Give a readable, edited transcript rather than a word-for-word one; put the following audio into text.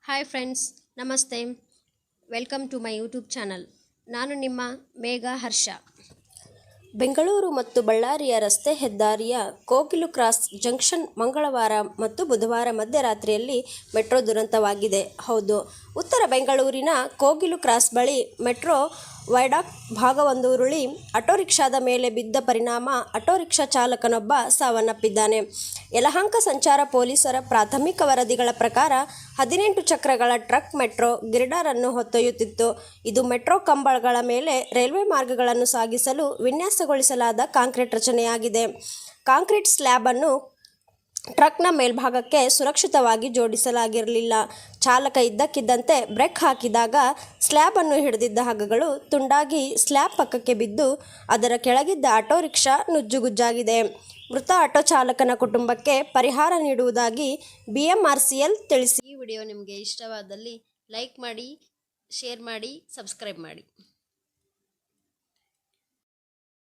Hi friends, ನಮಸ್ತೆ. Welcome to my YouTube channel. ನಾನು ನಿಮ್ಮ ಮೇಘ ಹರ್ಷ. ಬೆಂಗಳೂರು ಮತ್ತು ಬಳ್ಳಾರಿಯ ರಸ್ತೆ ಹೆದ್ದಾರಿಯ ಕೋಗಿಲು ಕ್ರಾಸ್ ಜಂಕ್ಷನ್ ಮಂಗಳವಾರ ಮತ್ತು ಬುಧವಾರ ಮಧ್ಯರಾತ್ರಿಯಲ್ಲಿ ಮೆಟ್ರೋ ದುರಂತವಾಗಿದೆ. ಹೌದು, ಉತ್ತರ ಬೆಂಗಳೂರಿನ ಕೋಗಿಲು ಕ್ರಾಸ್ ಬಳಿ ಮೆಟ್ರೋ ವೈಡಾಕ್ಟ್ ಭಾಗವೊಂದು ಉರುಳಿ ಆಟೋರಿಕ್ಷಾದ ಮೇಲೆ ಬಿದ್ದ ಪರಿಣಾಮ ಆಟೋರಿಕ್ಷಾ ಚಾಲಕನೊಬ್ಬ ಸಾವನ್ನಪ್ಪಿದ್ದಾನೆ. ಯಲಹಂಕ ಸಂಚಾರ ಪೊಲೀಸರ ಪ್ರಾಥಮಿಕ ವರದಿಗಳ ಪ್ರಕಾರ 18 ಚಕ್ರಗಳ ಟ್ರಕ್ ಮೆಟ್ರೋ ಗಿರ್ಡರ್ ಅನ್ನು ಹೊತ್ತೊಯ್ಯುತ್ತಿತ್ತು. ಇದು ಮೆಟ್ರೋ ಕಂಬಗಳ ಮೇಲೆ ರೈಲ್ವೆ ಮಾರ್ಗಗಳನ್ನು ಸಾಗಿಸಲು ವಿನ್ಯಾಸಗೊಳಿಸಲಾದ ಕಾಂಕ್ರೀಟ್ ರಚನೆಯಾಗಿದೆ. ಕಾಂಕ್ರೀಟ್ ಸ್ಲ್ಯಾಬ್ ಅನ್ನು ಟ್ರಕ್ನ ಮೇಲ್ಭಾಗಕ್ಕೆ ಸುರಕ್ಷಿತವಾಗಿ ಜೋಡಿಸಲಾಗಿರಲಿಲ್ಲ. ಚಾಲಕ ಇದ್ದಕ್ಕಿದ್ದಂತೆ ಬ್ರೇಕ್ ಹಾಕಿದಾಗ ಸ್ಲ್ಯಾಬ್ ಅನ್ನು ಹಿಡಿದಿದ್ದ ಹಗ್ಗಗಳು ತುಂಡಾಗಿ ಸ್ಲ್ಯಾಬ್ ಪಕ್ಕಕ್ಕೆ ಬಿದ್ದು ಅದರ ಕೆಳಗಿದ್ದ ಆಟೋ ರಿಕ್ಷಾ ನುಜ್ಜುಗುಜ್ಜಾಗಿದೆ. ಮೃತ ಆಟೋ ಚಾಲಕನ ಕುಟುಂಬಕ್ಕೆ ಪರಿಹಾರ ನೀಡುವುದಾಗಿ BMRCL ತಿಳಿಸಿ. ಈ ವಿಡಿಯೋ ನಿಮಗೆ ಇಷ್ಟವಾದಲ್ಲಿ ಲೈಕ್ ಮಾಡಿ, ಶೇರ್ ಮಾಡಿ, ಸಬ್ಸ್ಕ್ರೈಬ್ ಮಾಡಿ.